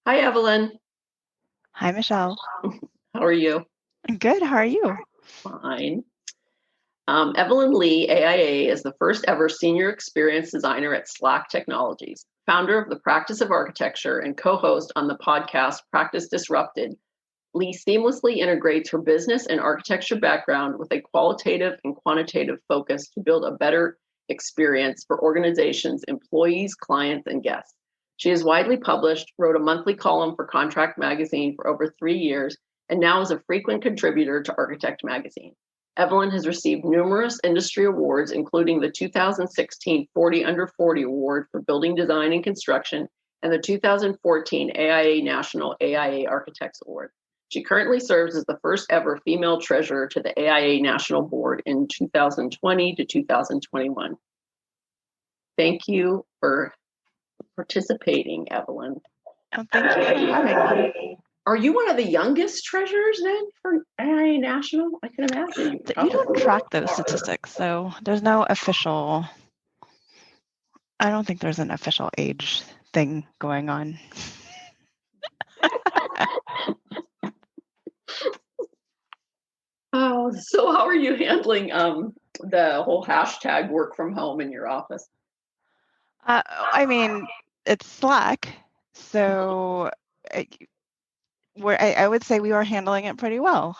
Hi, Evelyn. Hi, Michelle. How are you? Good. How are you? Fine. Evelyn Lee, AIA, is the first ever senior experience designer at Slack Technologies, founder of the Practice of Architecture and co-host on the podcast Practice Disrupted. Lee seamlessly integrates her business and architecture background with a qualitative and quantitative focus to build a better experience for organizations, employees, clients, and guests. She is widely published, wrote a monthly column for Contract Magazine for over 3 years, and now is a frequent contributor to Architect Magazine. Evelyn has received numerous industry awards, including the 2016 40 Under 40 Award for Building Design and Construction and the 2014 AIA National AIA Architects Award. She currently serves as the first ever female treasurer to the AIA National Board in 2020 to 2021. Thank you for participating, Evelyn. Oh, thank you for having me. Are you one of the youngest treasurers then for AIA National? I can imagine. We don't track those statistics, so there's no official, I don't think there's an official age thing going on. Oh, so how are you handling the whole hashtag work from home in your office? I mean, it's Slack, so I would say we are handling it pretty well.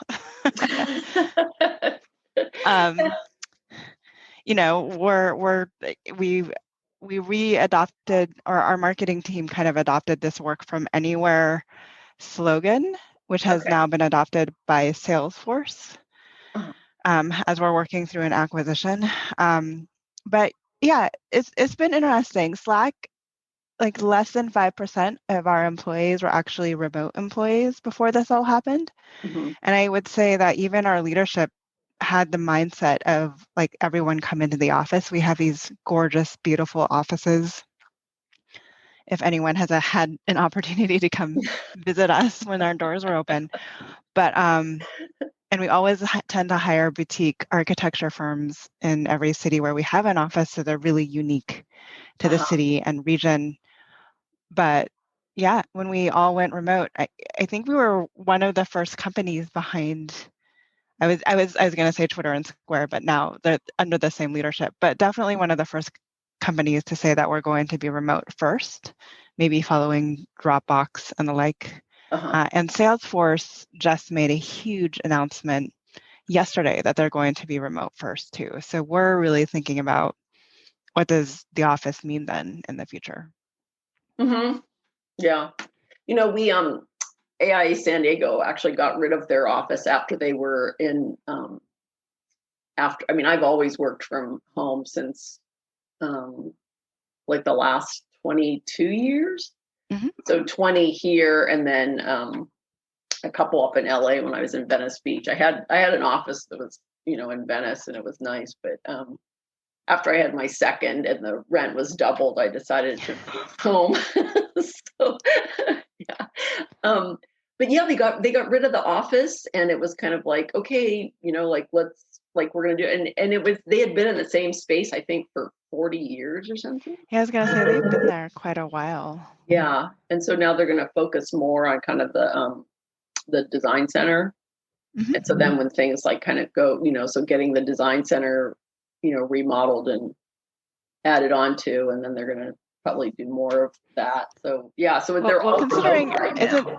We re-adopted, or our marketing team kind of adopted this work from anywhere slogan, which has now been adopted by Salesforce as we're working through an acquisition. But yeah, it's been interesting. Slack, like less than 5% of our employees were actually remote employees before this all happened. Mm-hmm. And I would say that even our leadership had the mindset of like everyone come into the office. We have these gorgeous, beautiful offices. If anyone has had an opportunity to come visit us when our doors were open. But, and we always tend to hire boutique architecture firms in every city where we have an office. So they're really unique to the city and region. But yeah, when we all went remote, I think we were one of the first companies behind, I was going to say Twitter and Square, but now they're under the same leadership, but definitely one of the first companies to say that we're going to be remote first, maybe following Dropbox and the like. And Salesforce just made a huge announcement yesterday that they're going to be remote first too. So we're really thinking about what does the office mean then in the future? Mm-hmm. Yeah. You know, we AIA San Diego actually got rid of their office after they were in I've always worked from home since like the last 22 years. Mm-hmm. So 20 here and then a couple up in LA when I was in Venice Beach. I had an office that was, in Venice and it was nice, but after I had my second and the rent was doubled, I decided to move home. So, yeah. But yeah, they got rid of the office and it was kind of like, okay, we're going to do it. And they had been in the same space, I think, for 40 years or something. Yeah, I was going to say they've been there quite a while. Yeah. And so now they're going to focus more on kind of the design center. Mm-hmm. And so then when things like kind of go, so getting the design center, remodeled and added onto, and then they're going to probably do more of that. So yeah, so they're all considering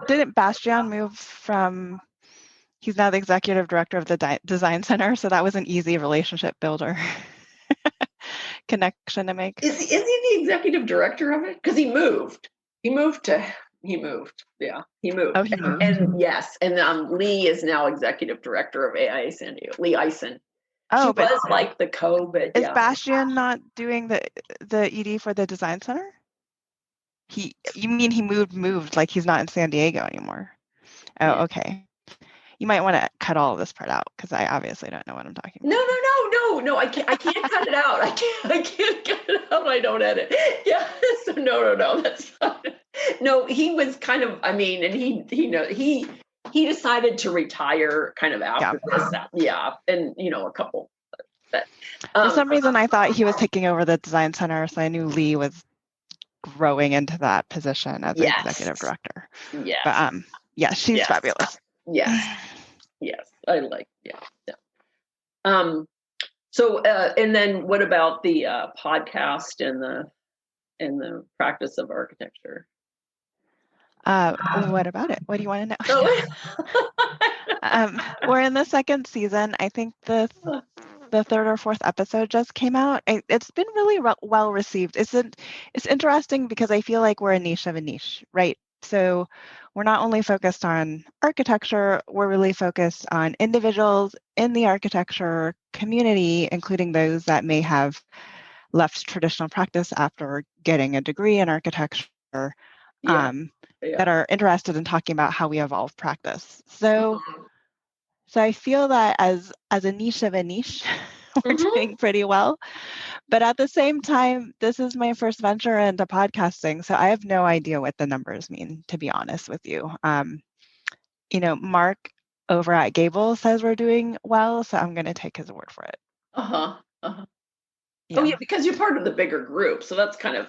didn't Bastian move from? He's now the executive director of the design center, so that was an easy relationship builder connection to make. Is he the executive director of it? Because he moved. Yeah, he moved. Oh, he moved. And yes, and Lee is now executive director of AIA San Diego. Lee Eisen. Oh, but was like the but is Bastian not doing the ED for the design center? You mean he moved like he's not in San Diego anymore? Oh, yeah. Okay. You might want to cut all of this part out because I obviously don't know what I'm talking about. No, I can't cut it out. I can't cut it out. I don't edit. Yeah. So no, that's not. No, he was kind of, and he decided to retire kind of after this. Yeah. And, a couple. But, for some reason, I thought he was taking over the design center. So I knew Lee was growing into that position as Yes. executive director. Yes. But yeah, she's fabulous. Yes. Yes. I like, yeah. So, and then what about the podcast and the practice of architecture? What about it? What do you want to know? We're in the second season. I think the third or fourth episode just came out. It's been really well received. It's interesting because I feel like we're a niche of a niche, right? So we're not only focused on architecture, we're really focused on individuals in the architecture community, including those that may have left traditional practice after getting a degree in architecture, that are interested in talking about how we evolve practice. So I feel that as a niche of a niche, we're doing pretty well. But at the same time, this is my first venture into podcasting, so I have no idea what the numbers mean, to be honest with you. Mark over at Gable says we're doing well, so I'm going to take his word for it. Yeah. Oh yeah, because you're part of the bigger group, so that's kind of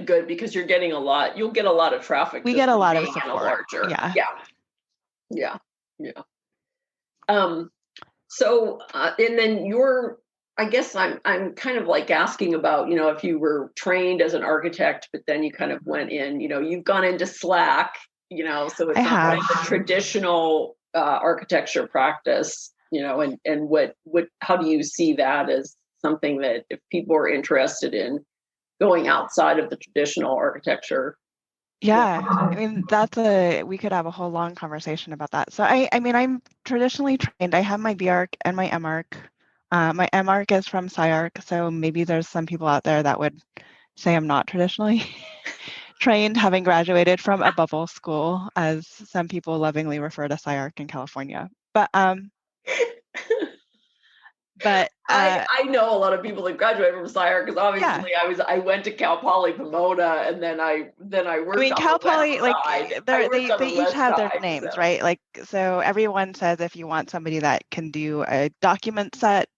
good because you'll get a lot of traffic. We get a lot of support. Yeah. So and then I guess I'm kind of like asking about, if you were trained as an architect, but then you kind of went in, you've gone into Slack, so it's not like the traditional architecture practice, and how do you see that as something that if people are interested in going outside of the traditional architecture? Yeah, I mean, we could have a whole long conversation about that. So I'm traditionally trained. I have my BArch and my MArch. My MArch is from SciArch, so maybe there's some people out there that would say I'm not traditionally trained, having graduated from a bubble school, as some people lovingly refer to SciArch in California. But I know a lot of people that graduated from SciArch because obviously I went to Cal Poly Pomona and then I worked. I mean, Cal Poly, they each have their names, right? Like, so everyone says if you want somebody that can do a document set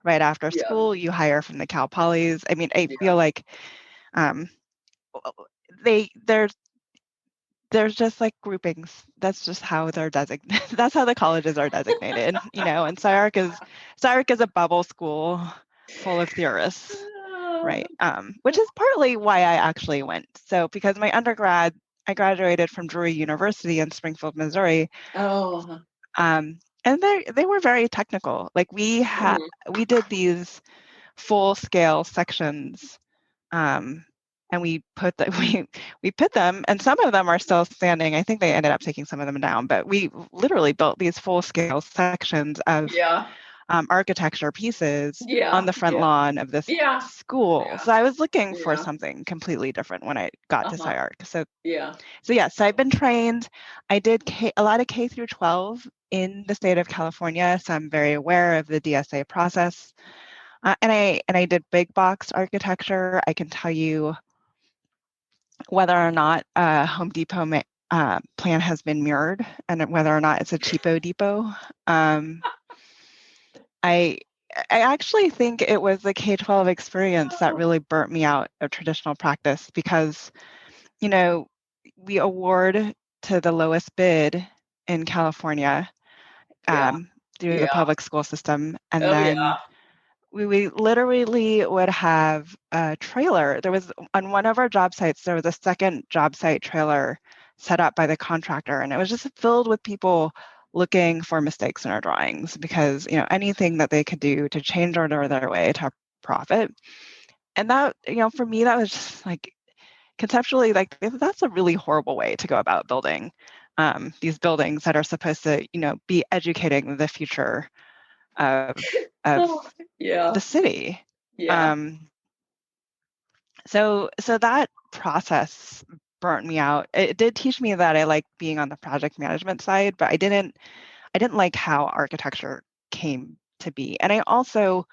right after school, you hire from the Cal Polys. I mean, I feel like there's just like groupings. That's just how they're designated. That's how the colleges are designated, and SciArch is a bubble school full of theorists, right? Which is partly why I actually went. So because my undergrad, I graduated from Drury University in Springfield, Missouri. And they were very technical. Like we did these full scale sections, and we put them, and some of them are still standing. I think they ended up taking some of them down, but we literally built these full scale sections of architecture pieces on the front lawn of this school. So I was looking for something completely different when I got to SciArch. So yes, I've been trained. I did a lot of K through 12 in the state of California, so I'm very aware of the DSA process. And I did big box architecture. I can tell you whether or not a Home Depot plan has been mirrored and whether or not it's a cheapo depot. I actually think it was the K-12 experience that really burnt me out of traditional practice because, we award to the lowest bid in California through the public school system. And then we literally would have a trailer. There was, on one of our job sites, there was a second job site trailer set up by the contractor, and it was just filled with people looking for mistakes in our drawings because, anything that they could do to change their way to profit. And that, for me, that was just like conceptually, like that's a really horrible way to go about building these buildings that are supposed to, be educating the future of the city. So that process burnt me out. It did teach me that I like being on the project management side, but I didn't like how architecture came to be. And I also,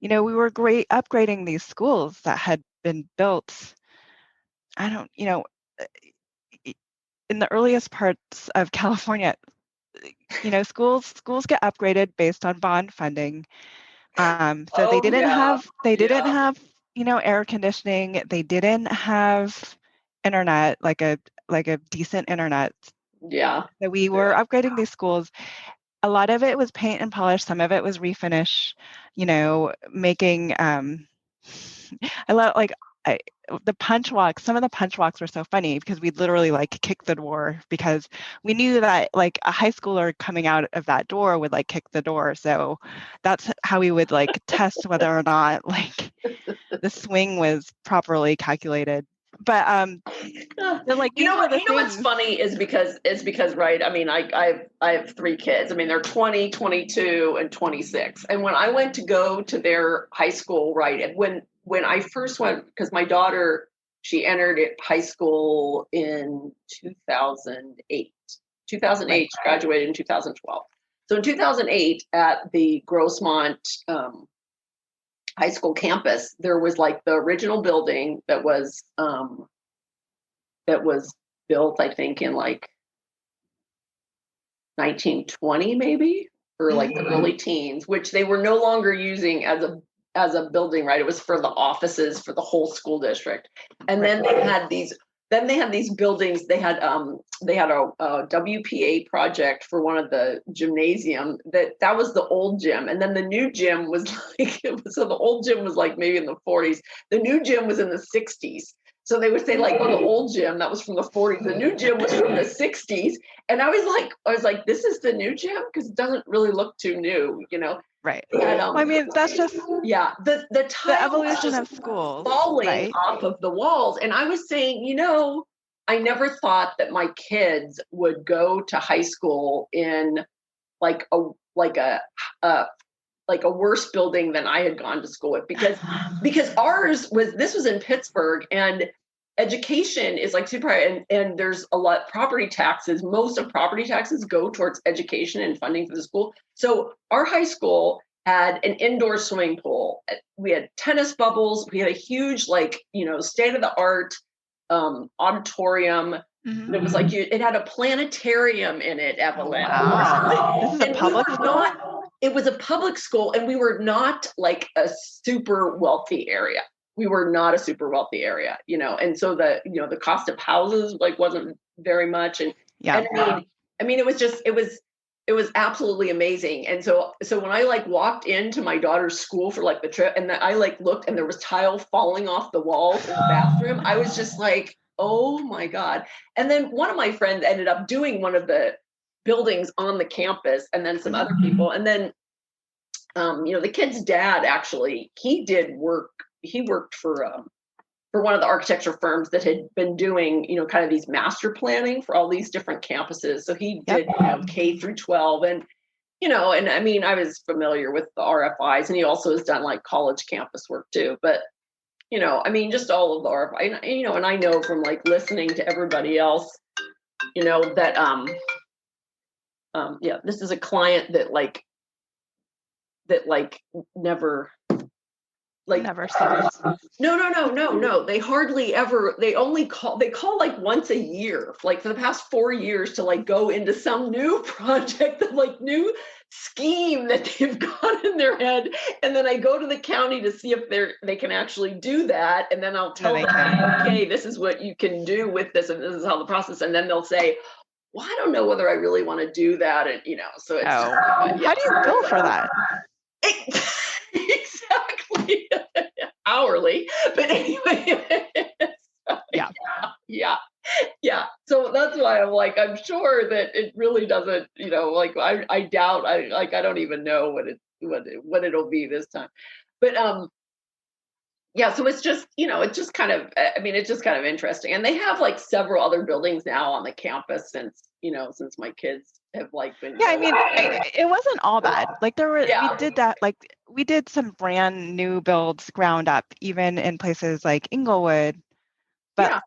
we were upgrading these schools that had been built, in the earliest parts of California. Schools get upgraded based on bond funding. So they didn't have, air conditioning. They didn't have, internet, like a decent internet. Yeah. So we were upgrading these schools. A lot of it was paint and polish. Some of it was refinish, making, I love, the punch walks. Some of the punch walks were so funny because we'd literally like kick the door because we knew that like a high schooler coming out of that door would like kick the door. So that's how we would like test whether or not like the swing was properly calculated. But like these were the what's things. funny is because right, I mean, I have 3 kids. I mean, they're 20, 22, and 26. And when I went to go to their high school, right, and when I first went, because my daughter, she entered high school in 2008. 2008, Right. she graduated in 2012. So in 2008, at the Grossmont high school campus, there was like the original building that was built, I think, in like 1920 maybe, or like the early teens, which they were no longer using as a building, right? It was for the offices for the whole school district. And then they had these buildings. They had a WPA project for one of the gymnasium that was the old gym, and then the new gym was like so the old gym was like maybe in the 40s. The new gym was in the 60s. So they would say like, oh, the old gym, that was from the 40s. The new gym was from the 60s. And I was like, this is the new gym? Because it doesn't really look too new, Right. And, Well, I mean, that's just the tile evolution of schools, falling right? off of the walls. And I was saying, I never thought that my kids would go to high school in like a worse building than I had gone to school with, because this was in Pittsburgh, and education is like super high, and there's a lot property taxes. Most of property taxes go towards education and funding for the school. So our high school had an indoor swimming pool. We had tennis bubbles. We had a huge, state of the art auditorium. Mm-hmm. It was like it had a planetarium in it, Evelyn. Wow. This is a public school? It was a public school, and we were not like a super wealthy area. We were not a super wealthy area, and so the cost of houses wasn't very much. And I mean, it was absolutely amazing. And so when I walked into my daughter's school for the trip, and I looked, and there was tile falling off the walls in the bathroom, I was just like, oh my God. And then one of my friends ended up doing one of the buildings on the campus, and then some other people. And then, the kid's dad, actually, he worked for one of the architecture firms that had been doing, kind of these master planning for all these different campuses. So he did, K through 12, and, and I mean, I was familiar with the RFIs, and he also has done college campus work too. But, I mean, just all of the RFI, and I know from listening to everybody else, that, this is a client that never stops. No. They hardly ever, they call once a year, for the past 4 years, to go into some new project, new scheme that they've got in their head. And then I go to the county to see if they can actually do that. And then I'll tell them, okay, this is what you can do with this, and this is how the process, and then they'll say, well, I don't know whether I really want to do that. And, so it's, how do you bill for that? Exactly. Hourly. But anyway. Yeah. So that's why I'm sure that it really doesn't, I doubt, I don't even know what it'll be this time. But, so it's just, it's just kind of, it's just kind of interesting. And they have several other buildings now on the campus since my kids have been. Yeah, I mean, it wasn't all bad. We did that, we did some brand new builds ground up, even in places like Inglewood. But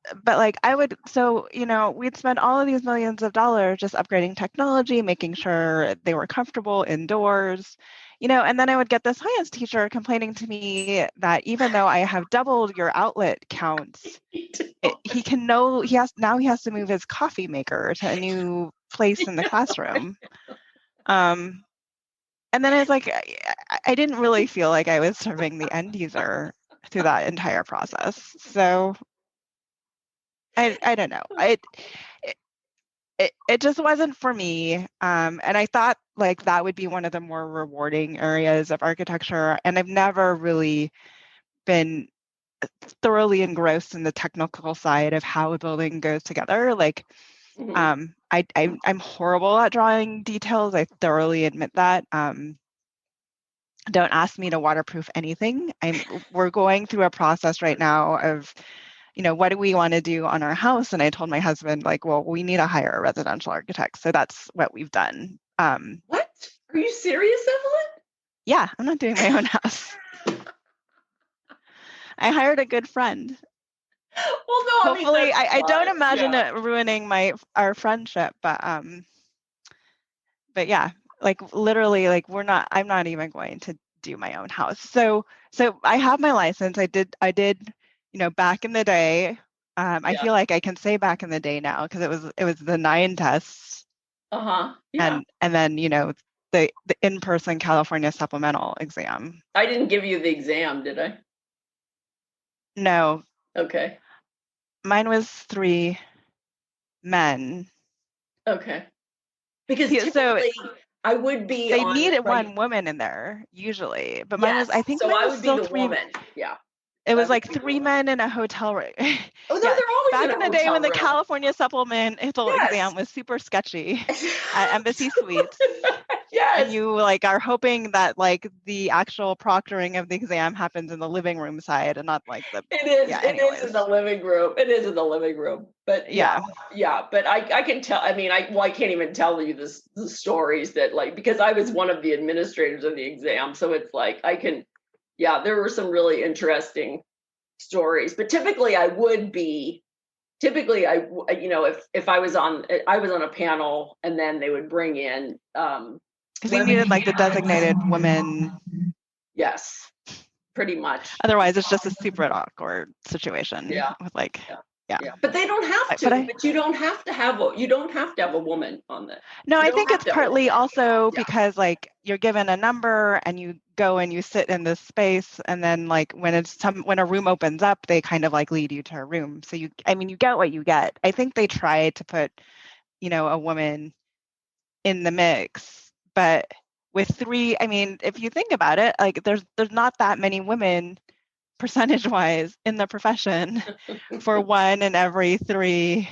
we'd spend all of these millions of dollars just upgrading technology, making sure they were comfortable indoors, and then I would get the science teacher complaining to me that even though I have doubled your outlet counts, he has to move his coffee maker to a new place in the classroom. And then it's I didn't really feel like I was serving the end user through that entire process. So I don't know. It just wasn't for me. And I thought like that would be one of the more rewarding areas of architecture. And I've never really been thoroughly engrossed in the technical side of how a building goes together. Like, I'm horrible at drawing details. I thoroughly admit that. Don't ask me to waterproof anything. We're going through a process right now of, what do we want to do on our house? And I told my husband, like, well, we need to hire a residential architect. So that's what we've done. What? Are you serious, Evelyn? Yeah, I'm not doing my own house. I hired a good friend. Well, no, hopefully, I don't imagine it ruining our friendship, but yeah, like literally, like I'm not even going to do my own house. So I have my license. I did, back in the day. I feel like I can say back in the day now because it was the 9 tests. Yeah. And then, the in-person California supplemental exam. I didn't give you the exam, did I? No. Okay. Mine was 3 men. Okay. Because typically I would be. They needed one woman in there usually, but mine was. I think so. Mine I was would still be the 3. woman. Yeah. It was like 3 men in a hotel room. Oh no, they're always back in the day when the California supplemental exam was super sketchy at Embassy Suites. Yes. And you like are hoping that like the actual proctoring of the exam happens in the living room side and not like the. It is. Yeah, it is in the living room. It is in the living room. But yeah. But I can tell. I mean, I can't even tell you the stories that like because I was one of the administrators of the exam, so it's like I can. Yeah, there were some really interesting stories. But typically, I would be. Typically, if I was on a panel, and then they would bring in. Because they needed like the designated women. Yes, pretty much. Otherwise, it's just a super awkward situation. Yeah. With like. Yeah. But they don't have to. But you don't have to have a woman on that. No, I think it's partly also because like you're given a number and you go and you sit in this space, and then like when a room opens up, they kind of like lead you to a room. So you get what you get. I think they try to put, a woman in the mix, but with 3, I mean, if you think about it, like there's not that many women percentage-wise in the profession for 1 in every 3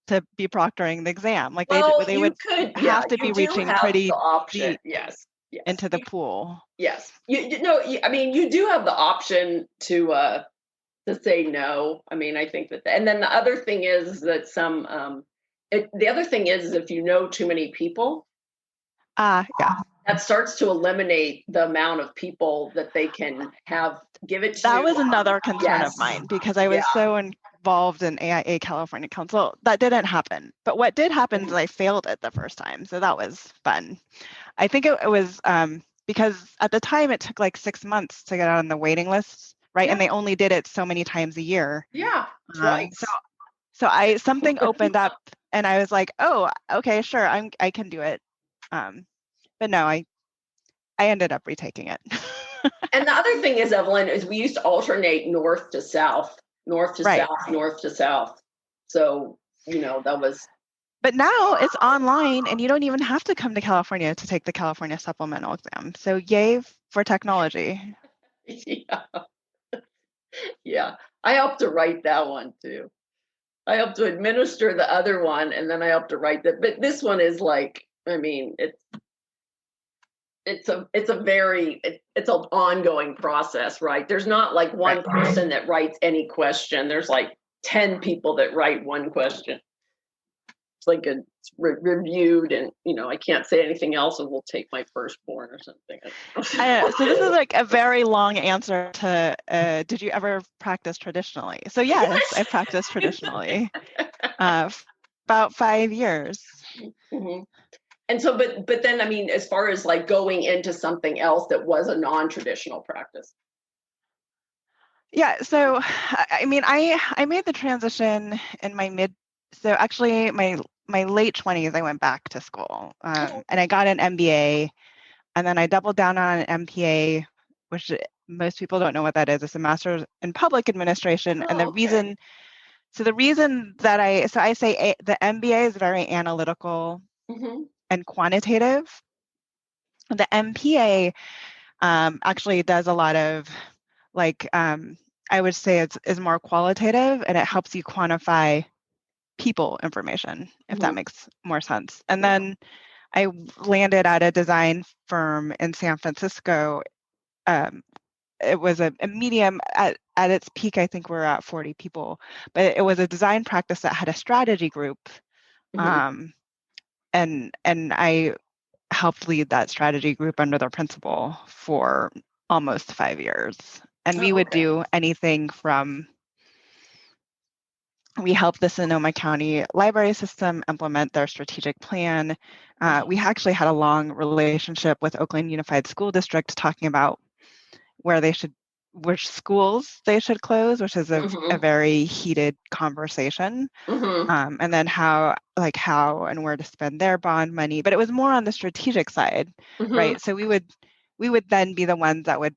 to be proctoring the exam. Like they would have to be reaching pretty deep into the pool. Yes, I mean, you do have the option to say no. I mean, I think that, and then the other thing is that the other thing is if you know too many people. That starts to eliminate the amount of people that they can give it to. That was another concern of mine because I was so involved in AIA California Council. That didn't happen. But what did happen is I failed it the first time. So that was fun. I think it was because at the time it took like 6 months to get on the waiting list, right? Yeah. And they only did it so many times a year. Yeah, right. So something opened up and I was like, oh, okay, sure, I can do it. But no, I ended up retaking it. And the other thing is, Evelyn, is we used to alternate north to south. So, that was. But now it's online and you don't even have to come to California to take the California supplemental exam. So yay for technology. Yeah. I helped to write that one too. I helped to administer the other one and then I helped to write that. But this one is like, I mean, it's an ongoing process, right? There's not like one person that writes any question. There's like 10 people that write one question. It's like it's reviewed and, I can't say anything else and we'll take my firstborn or something. So this is like a very long answer to, did you ever practice traditionally? So yes, I practiced traditionally about 5 years. Mm-hmm. And so, but then, I mean, as far as like going into something else that was a non-traditional practice. Yeah. So, I mean, I made the transition in so actually my late 20s, I went back to school and I got an MBA and then I doubled down on an MPA, which most people don't know what that is. It's a Masters in Public Administration. And the reason, So the reason that I say the MBA is very analytical and quantitative. The MPA actually does a lot of I would say is more qualitative, and it helps you quantify people information, if that makes more sense. And then I landed at a design firm in San Francisco. It was a medium at its peak. I think we're at 40 people, but it was a design practice that had a strategy group. And I helped lead that strategy group under the principal for almost 5 years. And we would do anything from, we helped the Sonoma County Library System implement their strategic plan. We actually had a long relationship with Oakland Unified School District talking about which schools they should close, which is a very heated conversation. And then how and where to spend their bond money. But it was more on the strategic side, right? So we would then be the ones that would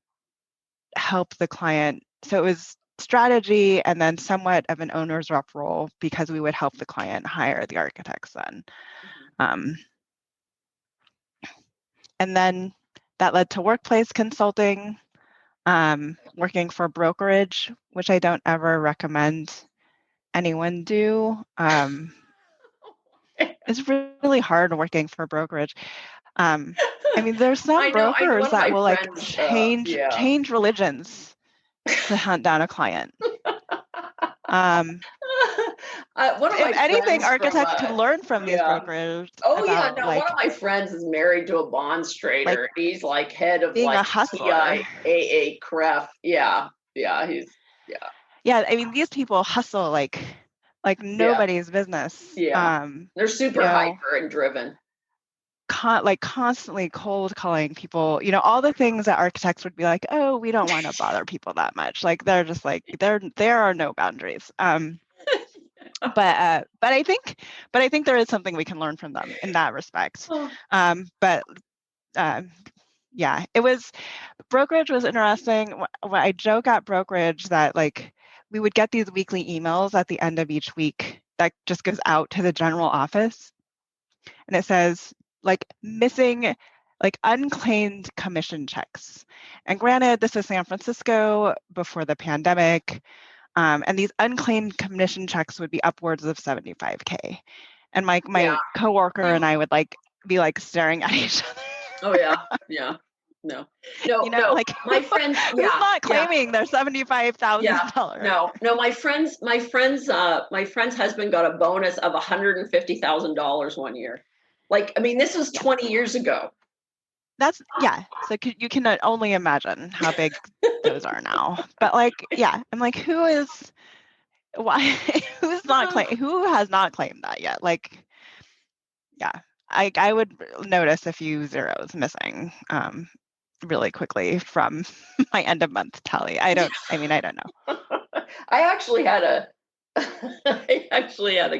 help the client. So it was strategy and then somewhat of an owner's rep role, because we would help the client hire the architects then. And then that led to workplace consulting, working for brokerage, which I don't ever recommend anyone do. It's really hard working for brokerage. I mean, there's some brokers that will change religions to hunt down a client. If anything, architects can learn from these brokers. One of my friends is married to a bond trader. He's like head of being a hustler. TIAA CREF. Yeah. I mean, these people hustle like nobody's business. They're super hyper and driven. Constantly cold calling people, all the things that architects would be like, oh, we don't want to bother people that much. They're just there are no boundaries. But I think there is something we can learn from them in that respect. Brokerage was interesting. I joke at brokerage that we would get these weekly emails at the end of each week that just goes out to the general office, and it says missing unclaimed commission checks. And granted, this is San Francisco before the pandemic, and these unclaimed commission checks would be upwards of $75K. And my coworker and I would be staring at each other. No. My friends, who's not claiming their $75,000? No. My friend's husband got a bonus of $150,000 one year. This was 20 years ago. So you can only imagine how big those are now. But I'm who's not claiming? Who has not claimed that yet? I would notice a few zeros missing really quickly from my end of month tally. I don't know. I actually had a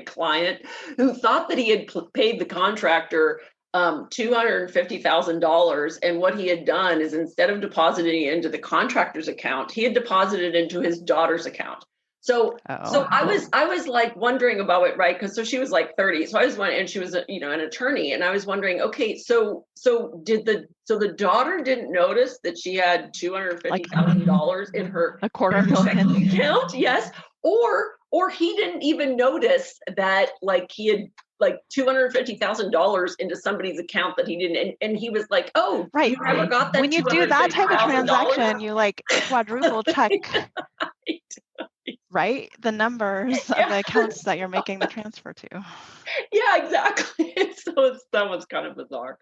client who thought that he had paid the contractor $250,000, and what he had done is, instead of depositing it into the contractor's account, he had deposited into his daughter's account. So I was wondering about it, right? Because she was 30, so I was wondering, and she was an attorney, and I was wondering, okay, so the daughter didn't notice that she had $250,000 in her checking account, yes, or he didn't even notice that he had $250,000 into somebody's account that he didn't, and he was like, oh, right, you never got that. When you do that type of transaction, you quadruple check. Right? The numbers of the accounts that you're making the transfer to. Yeah, exactly. That was kind of bizarre.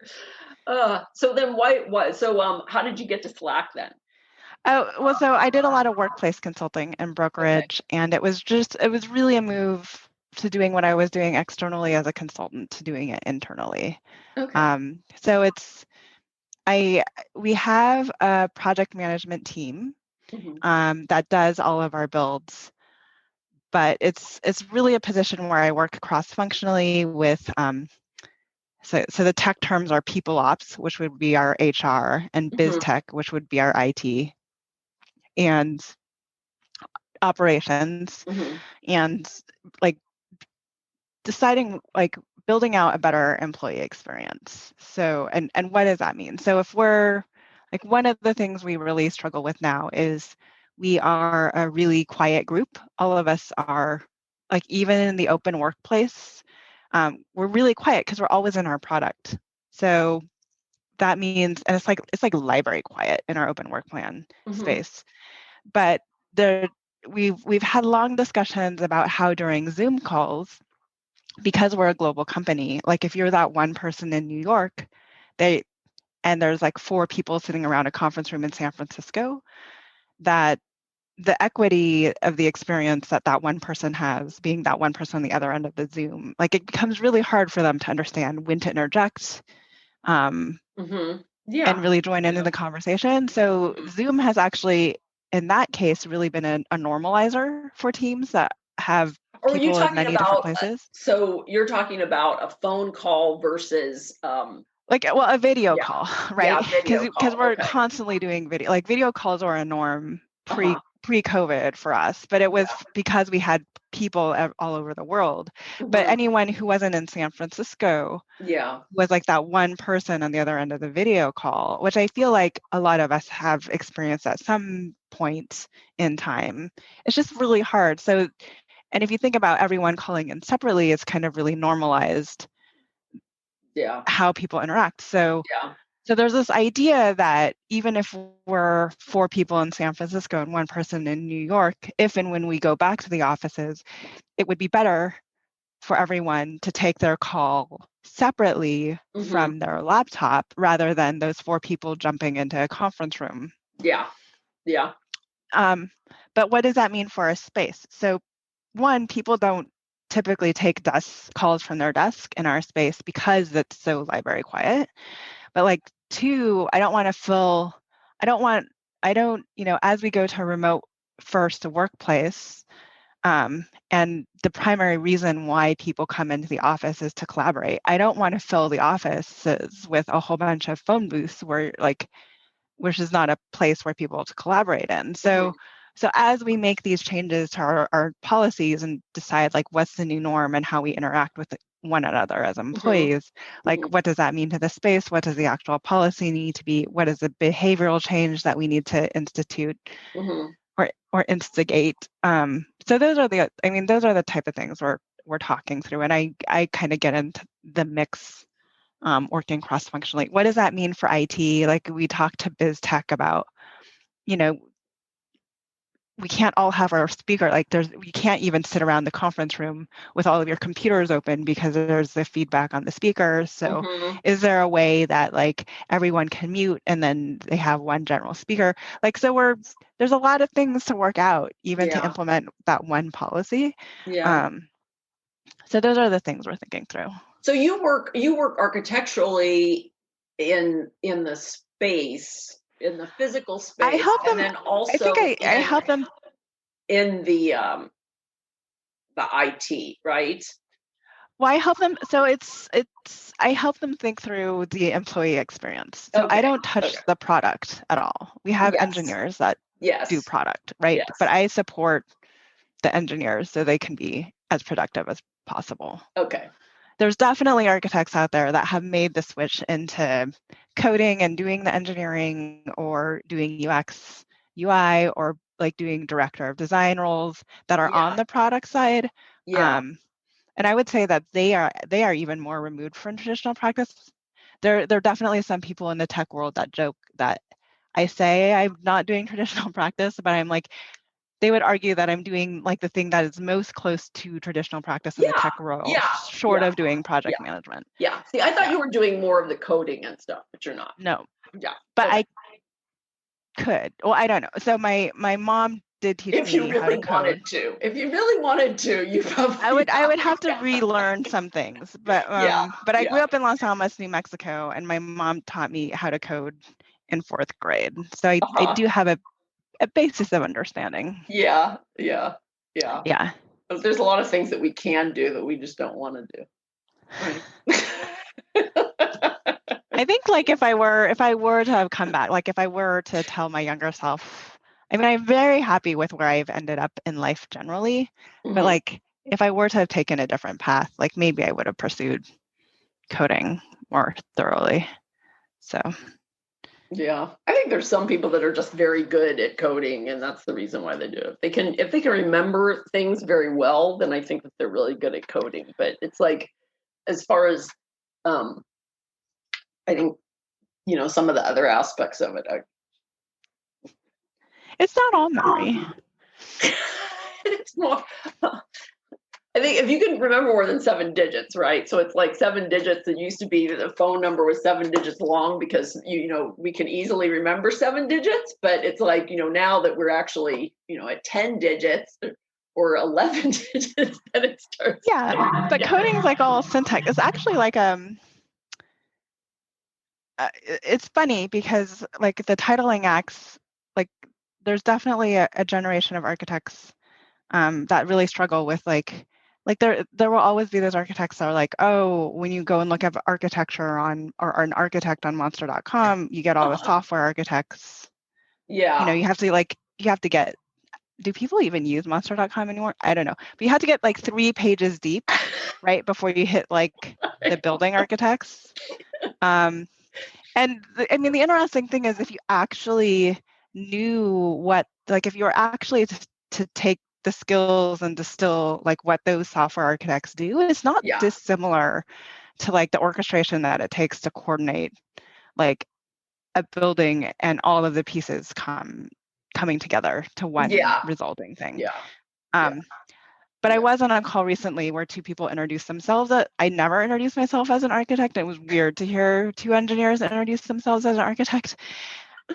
So then how did you get to Slack then? So I did a lot of workplace consulting and brokerage, and it was really a move to doing what I was doing externally as a consultant to doing it internally. So we have a project management team that does all of our builds, but it's really a position where I work cross-functionally with so the tech terms are people ops, which would be our HR, and biz tech, which would be our IT. And operations, Mm-hmm. and like deciding, like building out a better employee experience. So, and what does that mean? So if we're like, one of the things we really struggle with now is we are a really quiet group. All of us are, like, even in the open workplace, we're really quiet because we're always in our product. So that means, and it's like library quiet in our open work plan space. But there, we've had long discussions about how during Zoom calls, because we're a global company, like if you're that one person in New York, and there's like 4 people sitting around a conference room in San Francisco, that the equity of the experience that that one person has, being that one person on the other end of the Zoom, like it becomes really hard for them to understand when to interject, and really join into the conversation. So Zoom has actually, in that case, really been a normalizer for teams that have Or are you people in talking many different about, places. so you're talking about a phone call versus like, well, a video yeah. call, right? Video Because call. we're Okay. constantly doing video. Like video calls were a norm pre-COVID for us, but it was because we had people all over the world. But anyone who wasn't in San Francisco was like that one person on the other end of the video call, which I feel like a lot of us have experienced at some point in time. It's just really hard. So, and if you think about everyone calling in separately, it's kind of really normalized how people interact. So there's this idea that even if we're 4 people in San Francisco and 1 person in New York, if and when we go back to the offices, it would be better for everyone to take their call separately from their laptop rather than those 4 people jumping into a conference room. But what does that mean for our space? So 1, people don't typically take desk calls from their desk in our space because it's so library quiet. But like 2, I don't, as we go to a remote first workplace, and the primary reason why people come into the office is to collaborate. I don't want to fill the offices with a whole bunch of phone booths which is not a place where people to collaborate in. So as we make these changes to our policies and decide like what's the new norm and how we interact with one another as employees, like what does that mean to the space? What does the actual policy need to be? What is the behavioral change that we need to institute or instigate? So those are the type of things we're talking through. And I kind of get into the mix, working cross-functionally. What does that mean for IT? Like we talked to biz tech about, we can't all have our speaker, like we can't even sit around the conference room with all of your computers open because there's the feedback on the speaker. So is there a way that like everyone can mute and then they have one general speaker? Like, so there's a lot of things to work out even to implement that one policy. So those are the things we're thinking through. So you work architecturally in the space, in the physical space. I help them. And then also I help them in the IT, right? Well, I help them. So I help them think through the employee experience. So I don't touch the product at all. We have engineers that do product, right? But I support the engineers so they can be as productive as possible. There's definitely architects out there that have made the switch into coding and doing the engineering or doing UX, UI, or like doing director of design roles that are on the product side. And I would say that they are even more removed from traditional practice. There are definitely some people in the tech world that joke that I say I'm not doing traditional practice, but I'm like, they would argue that I'm doing like the thing that is most close to traditional practice in the tech world, short of doing project management. See, I thought you were doing more of the coding and stuff, but you're not. No. But I could. Well, I don't know. So my mom did teach me how to code. If you really wanted to, you probably I would have to relearn some things. But I grew up in Los Alamos, New Mexico, and my mom taught me how to code in 4th grade. So I do have a basis of understanding. Yeah. But there's a lot of things that we can do that we just don't want to do. Right. I think like if I were to have come back, like if I were to tell my younger self I mean, I'm very happy with where I've ended up in life generally, but Mhm. like if I were to have taken a different path, like maybe I would have pursued coding more thoroughly. So Yeah, I think there's some people that are just very good at coding, and that's the reason why they do it. If they can remember things very well, then I think that they're really good at coding. But it's like, as far as um, I think, some of the other aspects of it, it's not all memory. it's more. I think if you can remember more than 7 digits, right? So it's like 7 digits. It used to be that the phone number was 7 digits long because we can easily remember 7 digits, but it's like now that we're actually at 10 digits or 11 digits, then it starts. Yeah, but coding is like all syntax. It's actually like it's funny because like the titling acts, like there's definitely a generation of architects that really struggle with like there will always be those architects that are like, oh, when you go and look up architecture on or an architect on monster.com, you get all the software architects. Yeah. You have to get, do people even use monster.com anymore? I don't know. But you have to get like 3 pages deep, right, before you hit like the building architects. I mean, the interesting thing is if you actually knew what, like if you were actually to take the skills and distill like what those software architects do, it's not Yeah. dissimilar to like the orchestration that it takes to coordinate like a building and all of the pieces coming together to one Yeah. resulting thing. Yeah. But I was on a call recently where 2 people introduced themselves. I never introduced myself as an architect. It was weird to hear 2 engineers introduce themselves as an architect.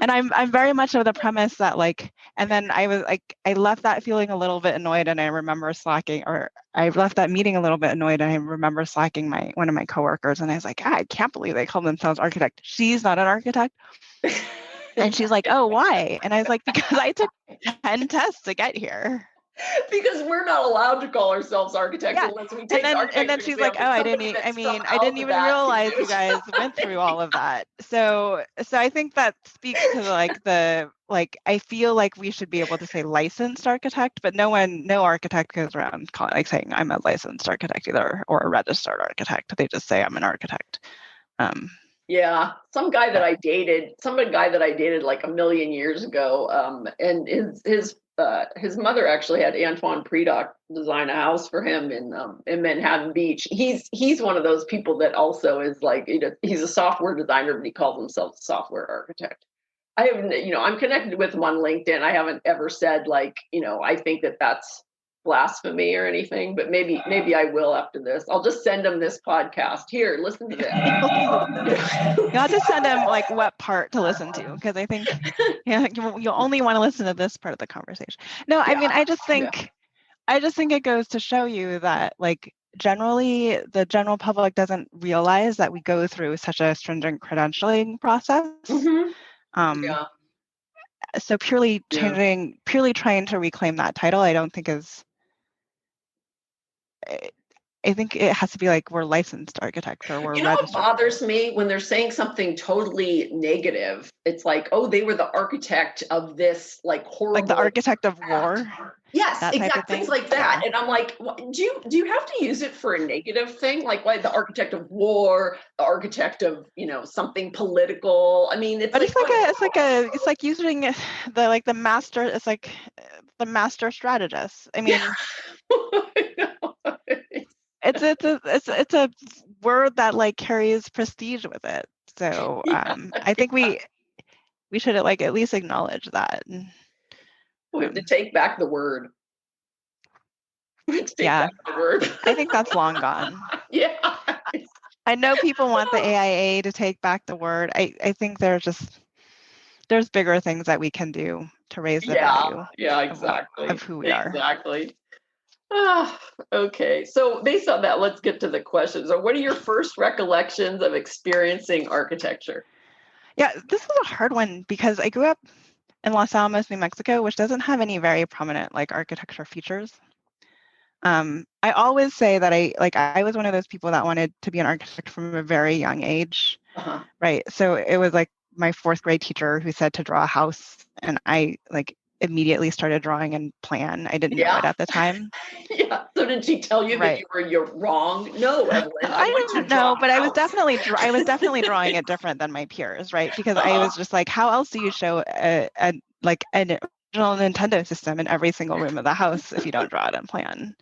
And I'm very much of the premise that like, and then I was like, I left that feeling a little bit annoyed, and I remember slacking, or I left that meeting a little bit annoyed, and I remember slacking one of my coworkers, and I was like, I can't believe they call themselves architect. She's not an architect. And she's like, oh, why? And I was like, because I took 10 tests to get here. Because we're not allowed to call ourselves architects unless we take the And then she's like, oh, I didn't even realize you guys went through all of that. So I think that speaks to I feel like we should be able to say licensed architect, but no architect goes around saying I'm a licensed architect either, or a registered architect. They just say I'm an architect. Yeah, some guy that I dated like a million years ago, and his mother actually had Antoine Predock design a house for him in Manhattan Beach. He's one of those people that also is like, he's a software designer, but he calls himself a software architect. I haven't, I'm connected with him on LinkedIn. I haven't ever said like, I think that that's blasphemy or anything, but maybe I will after this. I'll just send him this podcast. Here, listen to this. You'll have to send him like what part to listen to, because I think you'll only want to listen to this part of the conversation. No, I mean, I just think it goes to show you that like generally the general public doesn't realize that we go through such a stringent credentialing process. So purely trying to reclaim that title, I don't think is. I think it has to be like we're licensed architects or we're registered. What bothers me when they're saying something totally negative? It's like, oh, they were the architect of this like horrible, like the architect of war. Yes, exactly, things like that. Yeah. And I'm like, do you have to use it for a negative thing? Like the architect of war, the architect of something political. I mean, it's like using the master. It's like the master strategist. I mean, it's a word that like carries prestige with it. So I think we should like at least acknowledge that. We have to take back the word. Back the word. I think that's long gone. Yeah. I know people want the AIA to take back the word. I think there's bigger things that we can do to raise the value. Yeah, exactly. Of who we are. Exactly. Okay. So based on that, let's get to the questions. So what are your first recollections of experiencing architecture? Yeah, this is a hard one because I grew up in Los Alamos, New Mexico, which doesn't have any very prominent like architecture features. I always say that I was one of those people that wanted to be an architect from a very young age, right? So it was like my 4th grade teacher who said to draw a house, and I like immediately started drawing and plan. I didn't know it at the time. Yeah. So did she tell you that you're wrong? No, Evelyn. I don't know, but I was definitely drawing it different than my peers, right? Because I was just like, how else do you show an original Nintendo system in every single room of the house if you don't draw it and plan?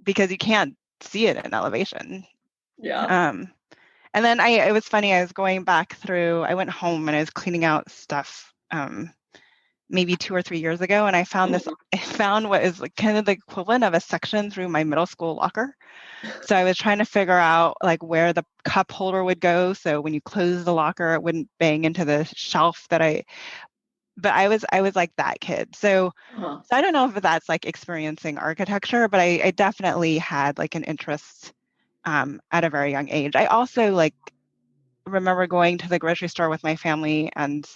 Because you can't see it in elevation. Yeah. And then it was funny. I was going back through. I went home and I was cleaning out stuff. Maybe 2 or 3 years ago, and I found this. I found what is like kind of the equivalent of a section through my middle school locker. So I was trying to figure out like where the cup holder would go, so when you close the locker, it wouldn't bang into the shelf that I. But I was like that kid. So I don't know if that's like experiencing architecture, but I definitely had like an interest at a very young age. I also like remember going to the grocery store with my family, and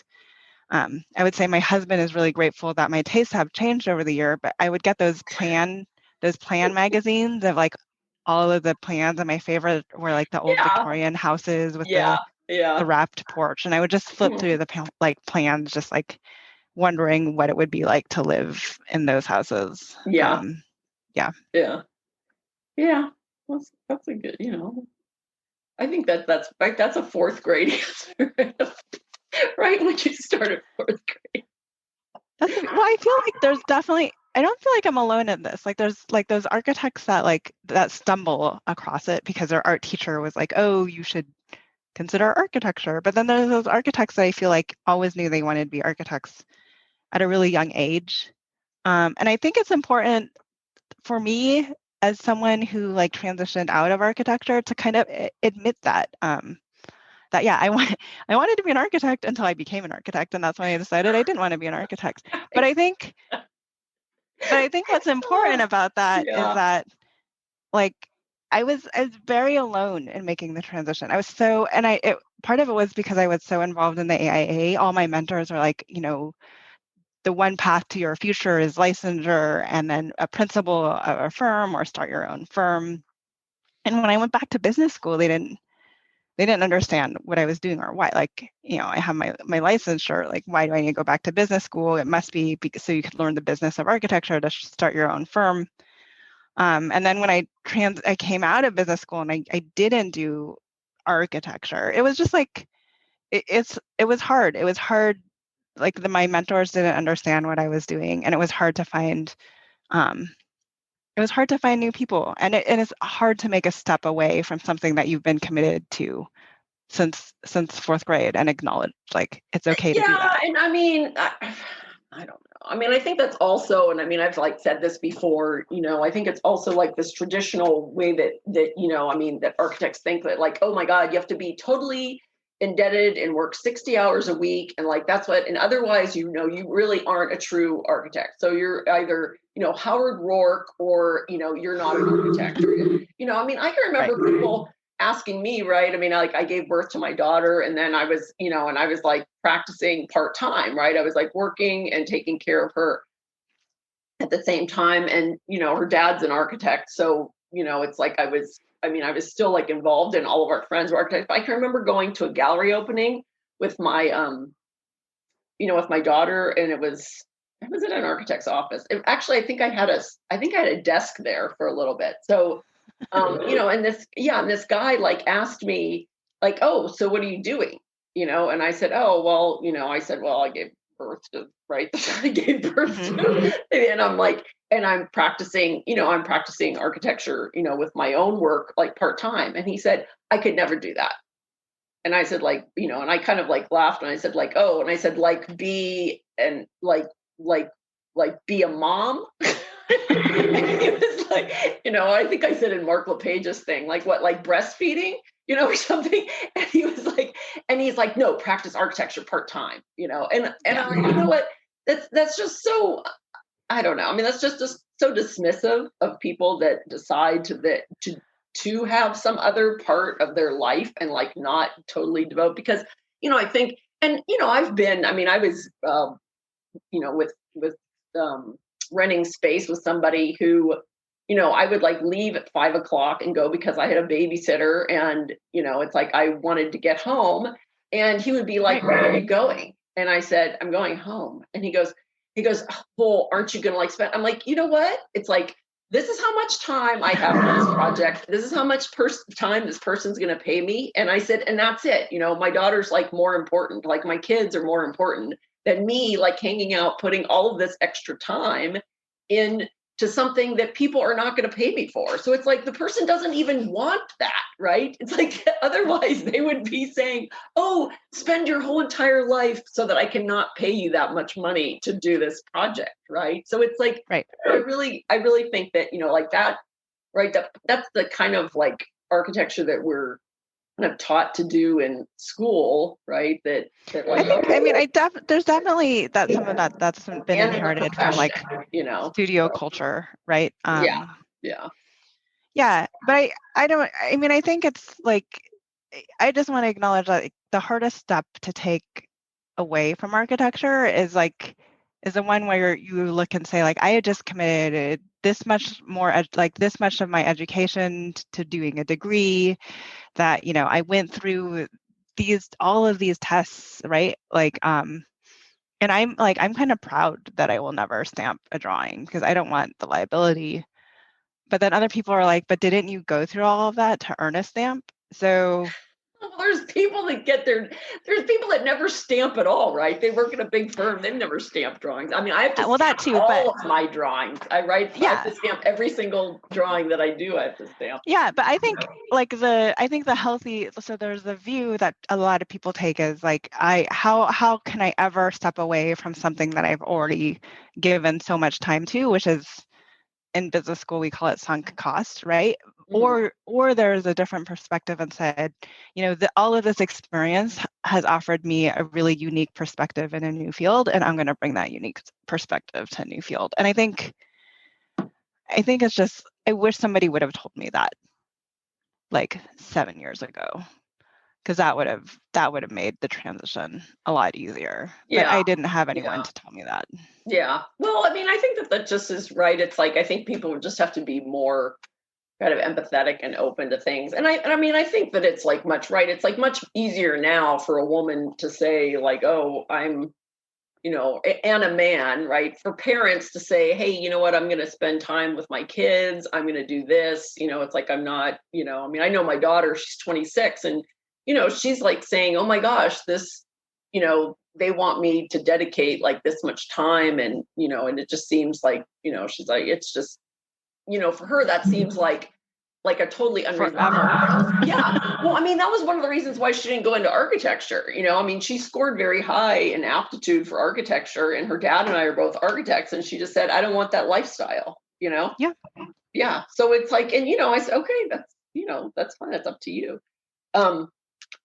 I would say my husband is really grateful that my tastes have changed over the year, but I would get those plan magazines of like all of the plans, and my favorite were like the old Victorian houses with the wrapped porch, and I would just flip through the plans, just like wondering what it would be like to live in those houses. Yeah. Yeah. That's a good, I think that's right. That's a fourth grade answer. Right when you started fourth grade. Well, I feel like there's definitely, I don't feel like I'm alone in this. Like there's like those architects that stumble across it because their art teacher was like, oh, you should consider architecture. But then there's those architects that I feel like always knew they wanted to be architects at a really young age. And I think it's important for me as someone who like transitioned out of architecture to kind of admit that I wanted to be an architect until I became an architect, and that's when I decided I didn't want to be an architect. But I think what's important about that is that like I was very alone in making the transition. I was so, and part of it was because I was so involved in the AIA. All my mentors are like, the one path to your future is licensure and then a principal of a firm or start your own firm. And when I went back to business school, they didn't understand what I was doing or why. Like, I have my licensure. Like, why do I need to go back to business school? It must be so you could learn the business of architecture to start your own firm. And then when I came out of business school and I didn't do architecture, it was just like it was hard. It was hard. Like my mentors didn't understand what I was doing, and it was hard to find. It was hard to find new people, and it's hard to make a step away from something that you've been committed to since fourth grade and acknowledge like it's okay to do that. And I mean, I don't know. I mean, I think that's also, and I mean, I've like said this before, I think it's also like this traditional way that that architects think that like, oh my God, you have to be totally indebted and work 60 hours a week. And like, that's what, and otherwise, you really aren't a true architect. So you're either, Howard Rourke or, you're not an architect. I mean, I can remember people asking me, right? I mean, like I gave birth to my daughter and then I was, and I was like practicing part-time, right? I was like working and taking care of her at the same time. And, her dad's an architect. So, it's like I was still like involved in all of our friends were architects. But I can remember going to a gallery opening with my, with my daughter, and I was in an architect's office. Actually, I think I had a desk there for a little bit. So, and this guy like asked me like, oh, so what are you doing? And I said, oh, well, I gave birth to, right? I gave birth to, and I'm like, and I'm practicing architecture, with my own work, like part-time. And he said, I could never do that. And I said, like, and I kind of like laughed and I said, like, oh, and I said, like, be a mom. It was like, I think I said in Mark LePage's thing, like what, like breastfeeding, or something. And he was like, he's like, no, practice architecture part-time, and I'm like, you know what, that's just so, I don't know. I mean, that's just so dismissive of people that decide to have some other part of their life and like not totally devote, because, I think, and, I've been, I mean, I was, with renting space with somebody who, I would like leave at 5 o'clock and go because I had a babysitter and, it's like I wanted to get home and he would be like, where are you going? And I said, I'm going home. And he goes, "Oh, well, aren't you going to like spend?" I'm like, you know what? It's like, this is how much time I have for this project. This is how much time this person's going to pay me. And I said, and that's it. You know, my daughter's like more important. Like my kids are more important than me, like hanging out, putting all of this extra time in to something that people are not going to pay me for. So it's like the person doesn't even want that, right? It's like otherwise they would be saying, "Oh, spend your whole entire life so that I cannot pay you that much money to do this project," right? So it's like, Right. I really think that, you know, like that, right? That's the kind of like architecture that we're kind of taught to do in school, right? That like, I mean, there's definitely that's something that's been and inherited from like, you know, studio culture, right? yeah. Yeah, but I mean, I think it's like, I just want to acknowledge that the hardest step to take away from architecture is the one where you look and say, like, I had just committed this much more, like this much of my education to doing a degree, that, you know, I went through all of these tests, right? Like, and I'm kind of proud that I will never stamp a drawing because I don't want the liability. But then other people are like, but didn't you go through all of that to earn a stamp? So Well, there's people that never stamp at all, right? They work in a big firm. They've never stamped drawings. I mean, I have to well, that stamp too, all but of my drawings. I have to stamp every single drawing that I do. I have to stamp. yeah, but I think the healthy, so there's the view that a lot of people take is like, how can I ever step away from something that I've already given so much time to, which is, in business school we call it sunk cost, right? Mhm. Or there's a different perspective and said, you know, all of this experience has offered me a really unique perspective in a new field, and I'm going to bring that unique perspective to a new field. And I think it's just, I wish somebody would have told me that like 7 years ago, because that would have made the transition a lot easier. But Yeah. I didn't have anyone to tell me that. Yeah. Well, I mean, I think that just is right. It's like, I think people would just have to be more kind of empathetic and open to things. And I mean, I think that it's like much right. It's like much easier now for a woman to say like, "Oh, I'm," you know, and a man, right? For parents to say, "Hey, you know what? I'm going to spend time with my kids. I'm going to do this." You know, it's like, I'm not, you know, I mean, I know my daughter, she's 26, and, you know, she's like saying, "Oh my gosh, this, you know, they want me to dedicate like this much time." And, you know, and it just seems like, you know, she's like, it's just, you know, for her, that seems like a totally unreasonable. Forever. Yeah. Well, I mean, that was one of the reasons why she didn't go into architecture. You know, I mean, she scored very high in aptitude for architecture, and her dad and I are both architects, and she just said, "I don't want that lifestyle," you know? Yeah. Yeah. So it's like, and, you know, I said, "Okay, that's, you know, that's fine. That's up to you." Um,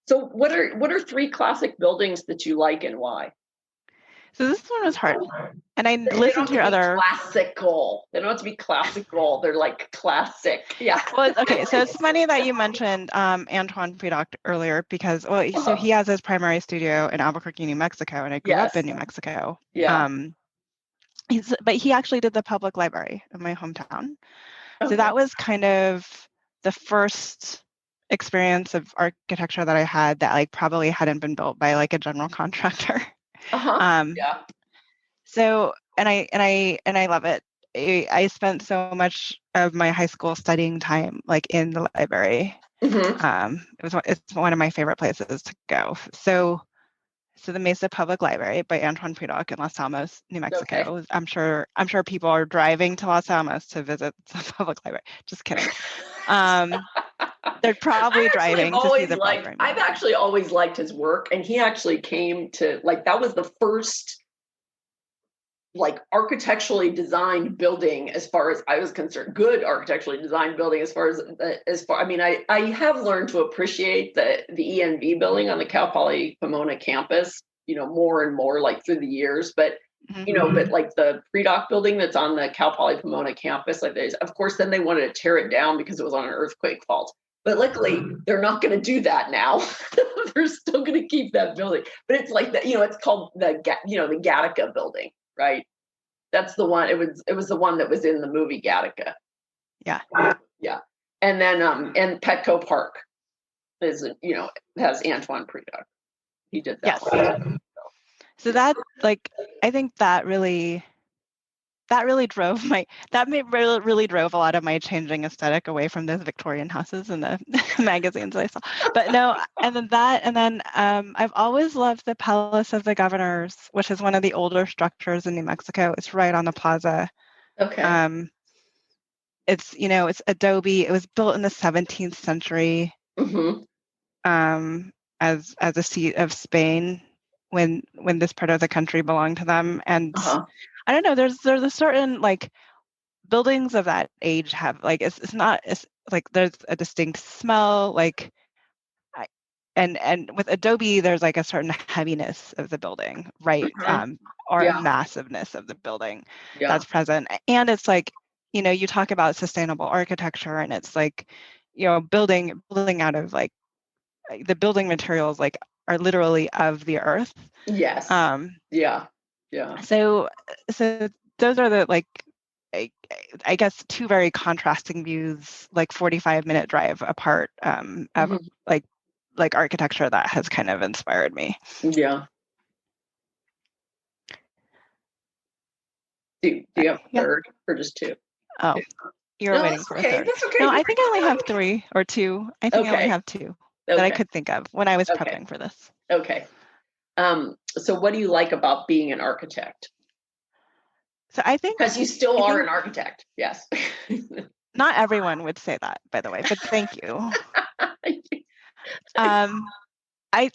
so what are three classic buildings that you like and why? So this one was hard. And I They don't listened have to your to be other. classical. They don't have to be classical. They're like classic. Yeah. Well, okay, so it's funny that you mentioned Antoine Predock earlier, because, well, so he has his primary studio in Albuquerque, New Mexico, and I grew up Yes. in New Mexico. Yeah. But he actually did the public library in my hometown. So Okay. that was kind of the first experience of architecture that I had that like probably hadn't been built by like a general contractor. Yeah. So, and I love it. I spent so much of my high school studying time like in the library. Mm-hmm. It's one of my favorite places to go. So the Mesa Public Library by Antoine Predock in Los Alamos, New Mexico. Okay. I'm sure people are driving to Los Alamos to visit the public library. Just kidding. They're probably driving to see the library. I've actually always liked his work, and he actually came to like, that was the first like architecturally designed building, as far as I was concerned, good architecturally designed building, I mean, I have learned to appreciate the ENV building on the Cal Poly Pomona campus, you know, more and more like through the years. But you know, but like the Predock building that's on the Cal Poly Pomona campus, like there's, of course, then they wanted to tear it down because it was on an earthquake fault. But luckily, they're not going to do that now. They're still going to keep that building. But it's like that, you know, it's called the Gattaca building, right? That's the one. It was the one that was in the movie Gattaca. Yeah. Yeah. And then and Petco Park is, you know, has Antoine Predock. He did that. Yes. So that, like, I think that really drove really drove a lot of my changing aesthetic away from those Victorian houses and the magazines I saw. But no, and then I've always loved the Palace of the Governors, which is one of the older structures in New Mexico. It's right on the plaza. Okay. It's adobe. It was built in the 17th century, Mm-hmm. as a seat of Spain when this part of the country belonged to them. And Uh-huh. I don't know, there's a certain, like, buildings of that age have, like, it's not, it's like there's a distinct smell, like, and with adobe there's like a certain heaviness of the building, right? Mm-hmm. Or Yeah. massiveness of the building Yeah. that's present. And it's like, you talk about sustainable architecture, and it's like, building out of, like, the building materials, like, are literally of the earth. Yes. um Yeah. Yeah. so those are the, like, I guess, two very contrasting views, like 45-minute drive apart, of Mm-hmm. like architecture that has kind of inspired me. Yeah. Do you have a Yeah. third or just two? Oh, you're No, waiting that's for okay. a third. That's okay. No, I think I only have three or two. I think I only Okay. have two that I Okay. could think of when I was Okay. prepping for this. Okay. So what do you like about being an architect? So I think Because you still are an architect. Yes. not everyone would say that, by the way, but thank you. I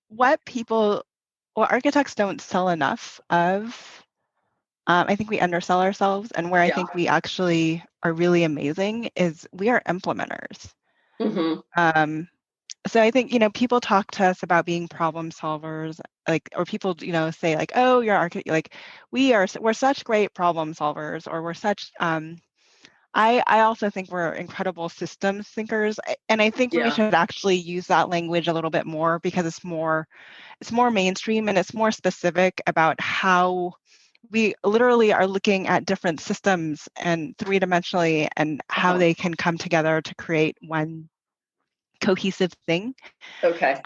what architects don't sell enough of. I think we undersell ourselves, and where I Yeah. think we actually are really amazing is we are implementers. Mm-hmm. So I think, people talk to us about being problem solvers, like, or people, say, like, oh, you're like, we're such great problem solvers, or we're such, I also think we're incredible systems thinkers. And I think we Yeah. should actually use that language a little bit more, because it's more mainstream, and it's more specific about how we literally are looking at different systems and three-dimensionally, and how Uh-huh. they can come together to create one cohesive thing. Okay.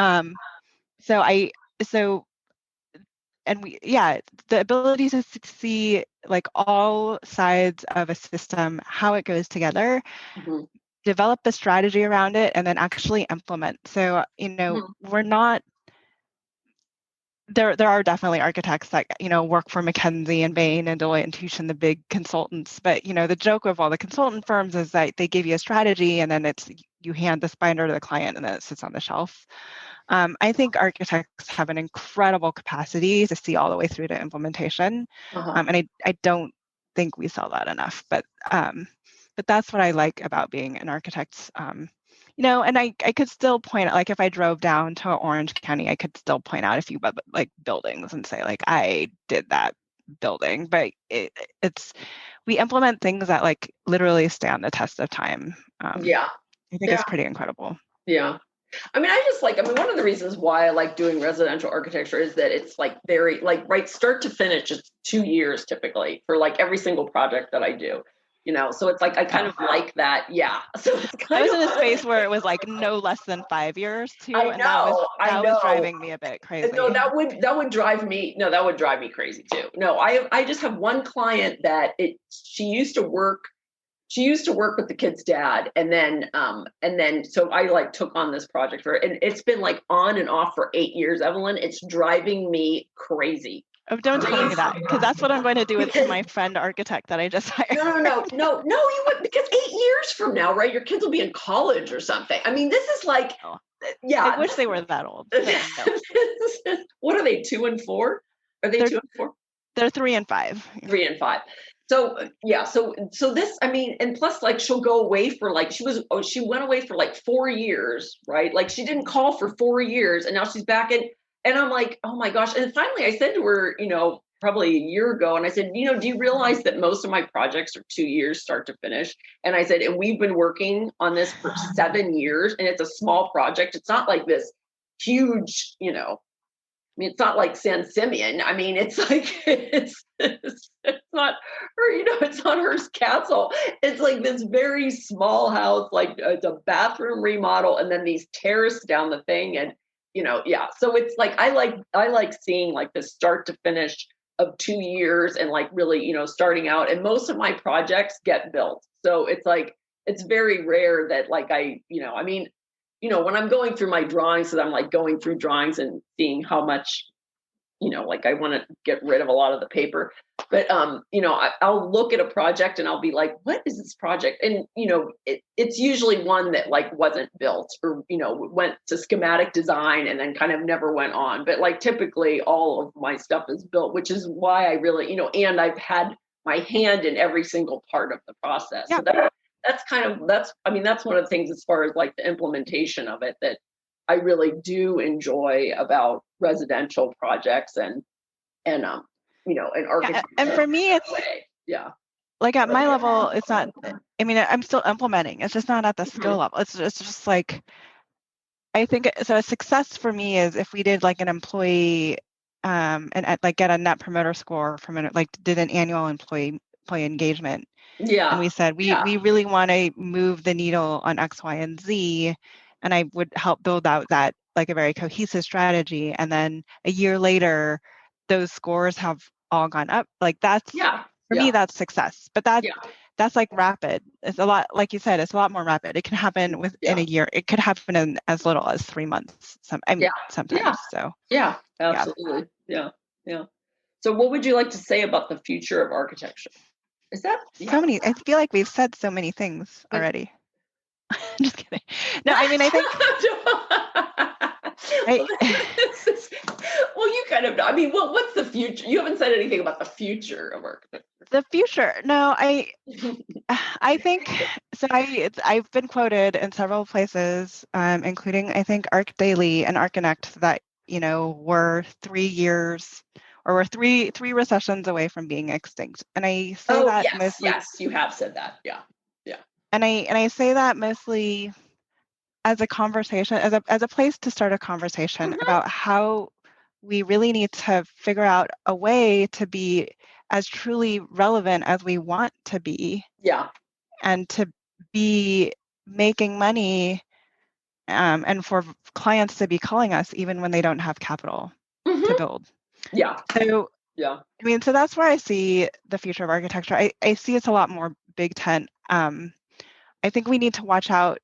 So the ability to see, like, all sides of a system, how it goes together, Mm-hmm. develop the strategy around it, and then actually implement. So, we're not there are definitely architects that, work for McKinsey and Bain and Deloitte and Touche and the big consultants. But, the joke of all the consultant firms is that they give you a strategy, and then you hand this binder to the client, and then it sits on the shelf. I think architects have an incredible capacity to see all the way through to implementation. Uh-huh. And I don't think we sell that enough. But that's what I like about being an architect. And I could still point out, like, if I drove down to Orange County, I could still point out a few, like, buildings and say, like, I did that building. But it's we implement things that, like, literally stand the test of time. Yeah. I think it's pretty incredible. Yeah. I mean, one of the reasons why I like doing residential architecture is that it's, like, very, like, right, start to finish, it's 2 years typically for, like, every single project that I do. So it's like I kind of like that. Yeah. So it's I kind was of in a space where it was, like, no less than 5 years too, I and know. that was driving me a bit crazy. No, that would drive me. No, that would drive me crazy too. No, I just have one client that she used to work with the kid's dad, and then so I, like, took on this project for her, and it's been, like, on and off for 8 years, Evelyn. It's driving me crazy. Oh, don't tell me that, because that's what I'm going to do with my friend architect that I just hired. No, you wouldn't, because 8 years from now, right, your kids will be in college or something. I mean, this is like, yeah. I wish they were that old. No. What are they, 2 and 4? Are they 2 and 4? They're 3 and 5. 3 and 5. So yeah, so this, I mean, and plus, like, she'll go away for, like, she went away for, like, 4 years, right? Like, she didn't call for 4 years, and now she's back in, and I'm like, oh my gosh. And finally I said to her, probably a year ago, and I said, do you realize that most of my projects are 2 years start to finish? And I said, and we've been working on this for 7 years, and it's a small project. It's not like this huge, I mean, it's not like San Simeon. I mean, it's like, it's not her, it's not her castle. It's like this very small house, like, it's a bathroom remodel, and then these terrace down the thing. And yeah. So it's like, I like seeing like the start to finish of 2 years and like really, starting out, and most of my projects get built. So it's like, it's very rare that like I mean, when I'm going through my drawings, so I'm like going through drawings and seeing how much, like I want to get rid of a lot of the paper. But I'll look at a project and I'll be like, what is this project? And it's usually one that like wasn't built, or went to schematic design and then kind of never went on. But like typically all of my stuff is built, which is why I really, and I've had my hand in every single part of the process. Yeah. So that's one of the things as far as like the implementation of it that I really do enjoy about residential projects and and architecture. And for me, it's yeah. Like at my level, it's not, I mean, I'm still implementing. It's just not at the skill level. It's just like, I think, so a success for me is if we did like an employee and like get a net promoter score from like did an annual employee engagement. Yeah. And we said, we really want to move the needle on X, Y, and Z. And I would help build out that like a very cohesive strategy. And then a year later, those scores have all gone up. Like that's, for me, that's success. But that's like rapid. It's a lot, like you said, it's a lot more rapid. It can happen within a year. It could happen in as little as 3 months. Sometimes. So yeah, absolutely. Yeah. So what would you like to say about the future of architecture? Is that so many? I feel like we've said so many things already. Just kidding. No, I mean, I think. Well, you kind of. I mean, what's the future? You haven't said anything about the future of architecture. The future? No, I think so. I've been quoted in several places, including I think Arc Daily and Archinect, that we're 3 years or we're three recessions away from being extinct. And I say that mostly. Yes, you have said that. Yeah. And I say that mostly as a conversation, as a place to start a conversation about how we really need to figure out a way to be as truly relevant as we want to be. Yeah. And to be making money and for clients to be calling us even when they don't have capital to build. Yeah. So, I mean, so that's where I see the future of architecture. I see it's a lot more big tent. I think we need to watch out.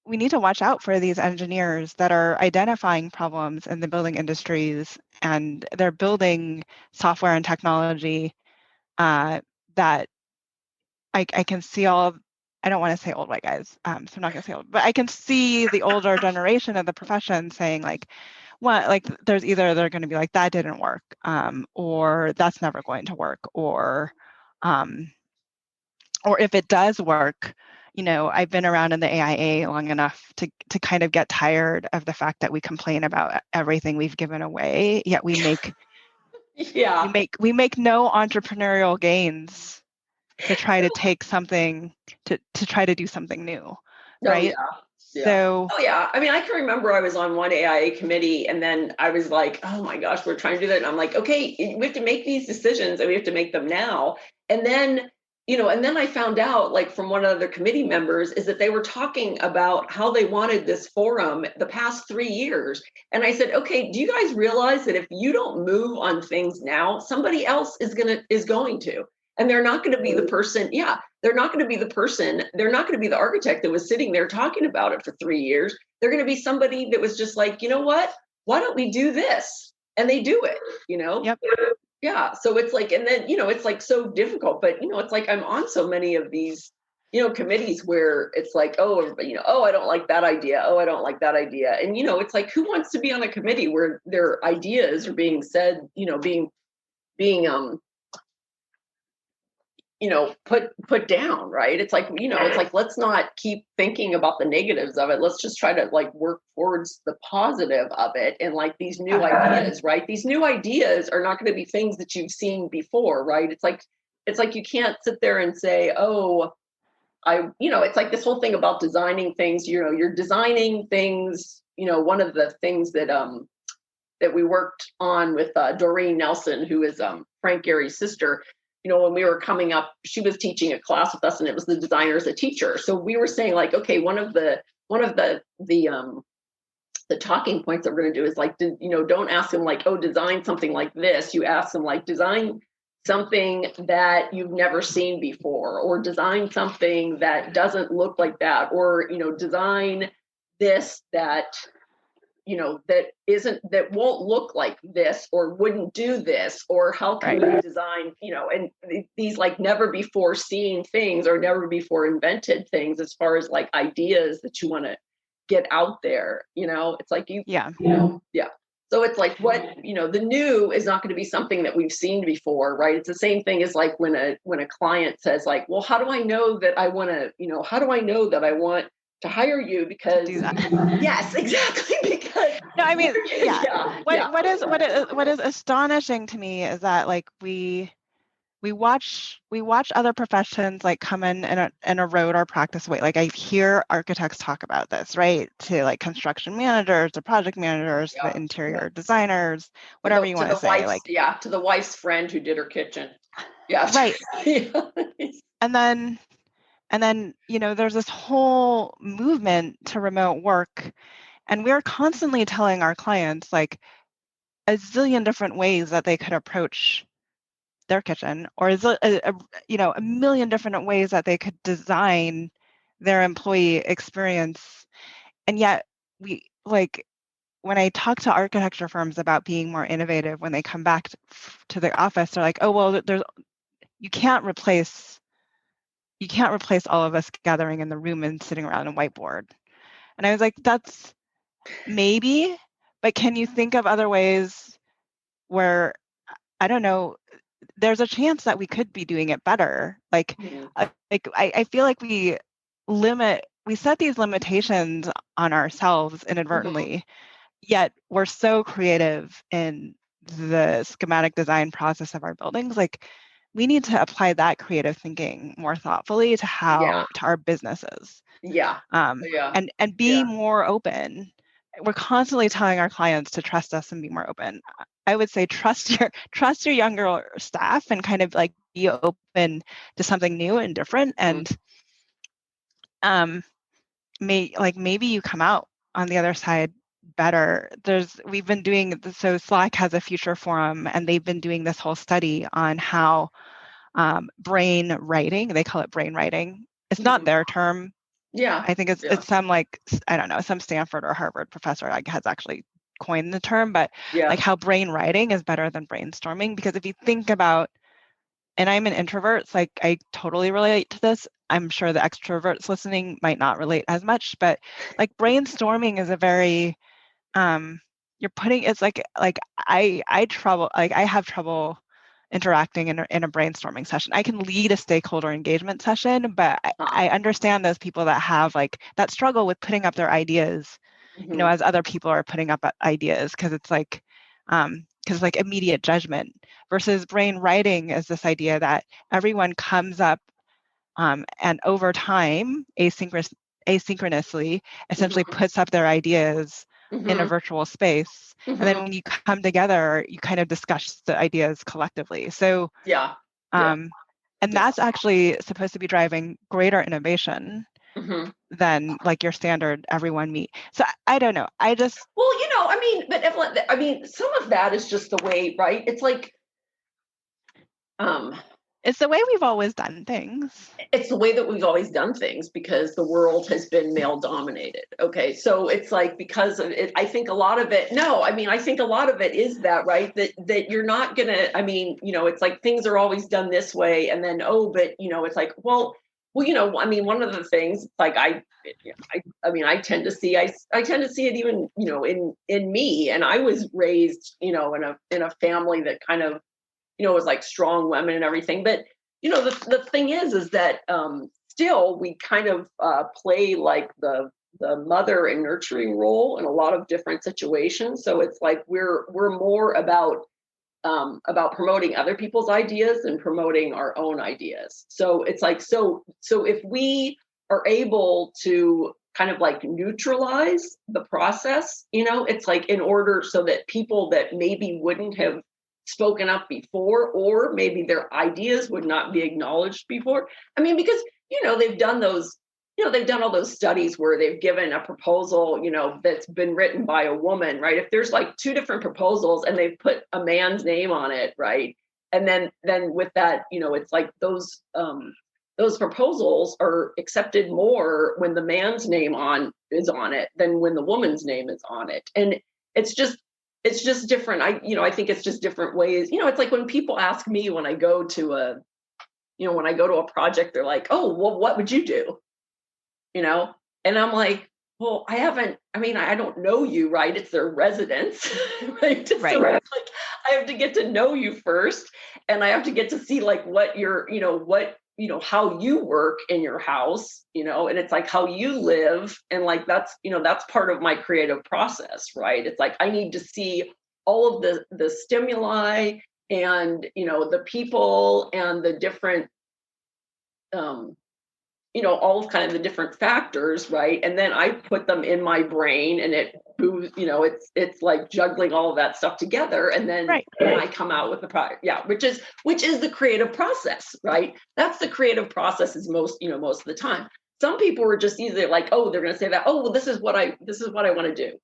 We need to watch out for these engineers that are identifying problems in the building industries, and they're building software and technology that I can see all. I don't want to say old white guys, so I'm not going to say old, but I can see the older generation of the profession saying like, what, like there's either they're going to be like, that didn't work, or that's never going to work, or if it does work, I've been around in the AIA long enough to kind of get tired of the fact that we complain about everything we've given away, yet we make we make no entrepreneurial gains to try to take something to try to do something new, right? So I mean, I can remember I was on one AIA committee, and then I was like, oh my gosh, we're trying to do that, and I'm like, okay, we have to make these decisions and we have to make them now. And then and then I found out, like, from one of the committee members, is that they were talking about how they wanted this forum the past 3 years. And I said, okay, do you guys realize that if you don't move on things now, somebody else is going to, and they're not going to be the person. They're not going to be the person. They're not going to be the architect that was sitting there talking about it for 3 years. They're going to be somebody that was just like, you know what? Why don't we do this? And they do it, Yep. Yeah. So it's like, and then, it's like so difficult, but, it's like I'm on so many of these, committees where it's like, oh, I don't like that idea. Oh, I don't like that idea. And, it's like, who wants to be on a committee where their ideas are being said, being put down, right? It's like, it's like, let's not keep thinking about the negatives of it. Let's just try to like work towards the positive of it. And like these new ideas, right? These new ideas are not going to be things that you've seen before, right? It's like you can't sit there and say, oh, it's like this whole thing about designing things, you're designing things, one of the things that we worked on with Doreen Nelson, who is Frank Gary's sister. When we were coming up, she was teaching a class with us, and it was the designer as a teacher. So we were saying like, okay, one of the the talking points that we're going to do is like, don't ask them like, oh, design something like this. You ask them like, design something that you've never seen before, or design something that doesn't look like that, or, design this that, that won't look like this, or wouldn't do this, or how can we design, and these like never before seen things or never before invented things as far as like ideas that you want to get out there, it's like yeah. So it's like what, the new is not going to be something that we've seen before, right? It's the same thing as like when a client says like, well, how do I know that I want to, how do I know that I want to hire you? Because yes, exactly. Because no, I mean, what is astonishing to me is that like we watch other professions like come in and erode our practice way. Like I hear architects talk about this, right? To like construction managers, to project managers, to interior designers, whatever you want to say. Like to the wife's friend who did her kitchen. Yeah. Right. And then there's this whole movement to remote work, and we're constantly telling our clients like a zillion different ways that they could approach their kitchen, or a million different ways that they could design their employee experience. And yet we like, when I talk to architecture firms about being more innovative, when they come back to the office, they're like, oh, well, you can't replace all of us gathering in the room and sitting around a whiteboard. And I was like, that's maybe, but can you think of other ways where, I don't know, there's a chance that we could be doing it better. Like, I feel like we set these limitations on ourselves inadvertently, yet we're so creative in the schematic design process of our buildings. Like, we need to apply that creative thinking more thoughtfully to our businesses. And be more open. We're constantly telling our clients to trust us and be more open. I would say trust your younger staff and kind of like be open to something new and different. And maybe you come out on the other side better. We've been doing, so Slack has a future forum, and they've been doing this whole study on how brain writing, they call it brain writing. It's not their term. I think it's some like, I don't know, some Stanford or Harvard professor has actually coined the term, but like how brain writing is better than brainstorming. Because if you think about, and I'm an introvert, so like I totally relate to this. I'm sure the extroverts listening might not relate as much, but like brainstorming is a very, it's like I have trouble interacting in a brainstorming session. I can lead a stakeholder engagement session, but I understand those people that have like that struggle with putting up their ideas, as other people are putting up ideas, because it's like immediate judgment. Versus brain writing is this idea that everyone comes up and over time asynchronously essentially puts up their ideas in a virtual space. And then when you come together, you kind of discuss the ideas collectively. So and that's actually supposed to be driving greater innovation than like your standard everyone meet. So I don't know. But Evelyn, some of that is just the way, right? It's like it's the way we've always done things. It's the way that we've always done things because the world has been male dominated. Okay. So it's like, because of it, I think a lot of it is that, right? That you're not going to, it's like things are always done this way. And then, it's like, well, one of the things, like I tend to see it even, in me. And I was raised, in a family that kind of, was like strong women and everything. But, the thing is that still we kind of play like the mother and nurturing role in a lot of different situations. So it's like we're more about promoting other people's ideas and promoting our own ideas. So it's like, so if we are able to kind of like neutralize the process, it's like in order so that people that maybe wouldn't have spoken up before, or maybe their ideas would not be acknowledged before. Because, they've done those they've done all those studies where they've given a proposal, that's been written by a woman, right? If there's like two different proposals and they've put a man's name on it, right? And then with that, it's like those proposals are accepted more when the man's name is on it than when the woman's name is on it. And it's just different. I think it's just different ways. It's like when people ask me when I go to a project, they're like, "Oh, well, what would you do?" And I'm like, well, I don't know you, right? It's their residence, right? Right. So like, I have to get to know you first, and I have to get to see like what how you work in your house, and it's like how you live. And like, that's part of my creative process, right? It's like, I need to see all of the stimuli and, the people and the different, all of kind of the different factors, right? And then I put them in my brain, and it moves, it's like juggling all of that stuff together, and then I come out with the product. Yeah, which is the creative process, right? That's the creative process is most of the time. Some people are just either like, oh, they're going to say that, oh, well, this is what I want to do,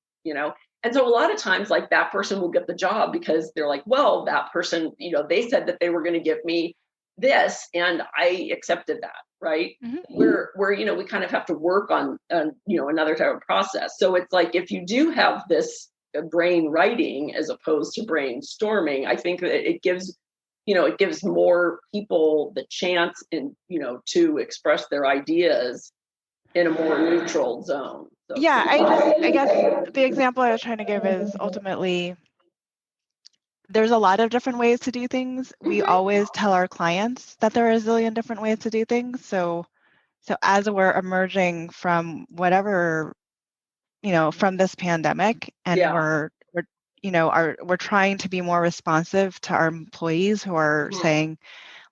And so a lot of times, like, that person will get the job because they're like, well, that person, they said that they were going to give me this, and I accepted that, right? Mm-hmm. Where we kind of have to work on another type of process. So it's like, if you do have this brain writing as opposed to brainstorming, I think that it gives more people the chance to express their ideas in a more neutral zone. So. Yeah, I guess the example I was trying to give is ultimately there's a lot of different ways to do things. We always tell our clients that there are a zillion different ways to do things. So as we're emerging from whatever, from this pandemic, and we're trying to be more responsive to our employees who are saying,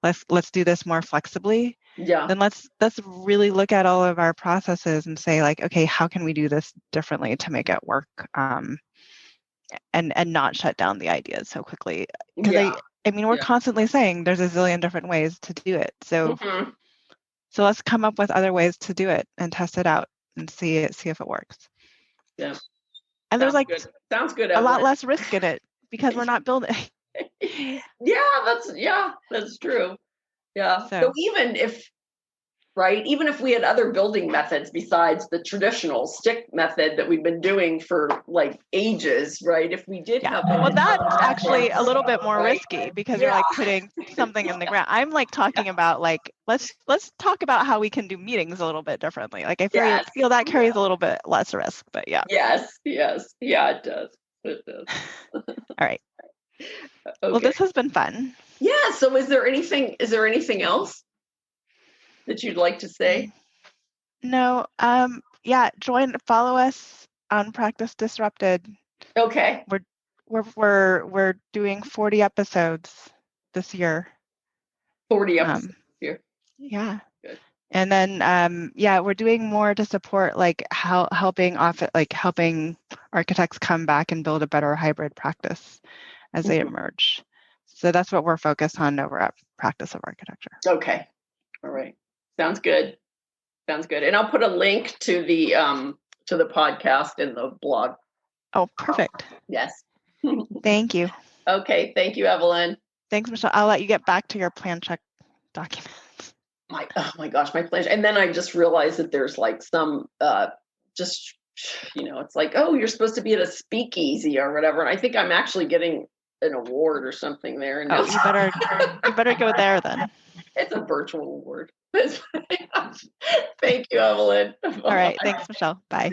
let's do this more flexibly. Yeah. Then let's really look at all of our processes and say, like, okay, how can we do this differently to make it work? And not shut down the ideas so quickly, because we're constantly saying there's a zillion different ways to do it. So so let's come up with other ways to do it and test it out and see if it works. Yeah. And there's sounds good. A lot less risk in it because we're not building. That's true. Yeah. So even if we had other building methods besides the traditional stick method that we've been doing for like ages, right? If we did have that's actually a little bit more risky because you're like putting something in the ground. I'm like talking about like, let's talk about how we can do meetings a little bit differently. Like I feel that carries a little bit less risk, but yeah. Yes. Yeah, it does. All right. Okay. Well, this has been fun. Yeah. So is there anything else that you'd like to say? No. Follow us on Practice Disrupted. Okay. We're doing 40 episodes this year. 40 episodes this year. Yeah. Good. And then we're doing more to support like helping architects come back and build a better hybrid practice as they emerge. So that's what we're focused on over at Practice of Architecture. Okay. All right. Sounds good. And I'll put a link to the podcast in the blog. Oh, perfect. Yes. Thank you. Okay. Thank you, Evelyn. Thanks, Michelle. I'll let you get back to your plan check documents. Oh my gosh, my plan. And then I just realized that there's like some it's like, oh, you're supposed to be at a speakeasy or whatever. And I think I'm actually getting an award or something there. And you better go there then. It's a virtual award. Thank you, Evelyn. All right. Thanks, Michelle. Bye.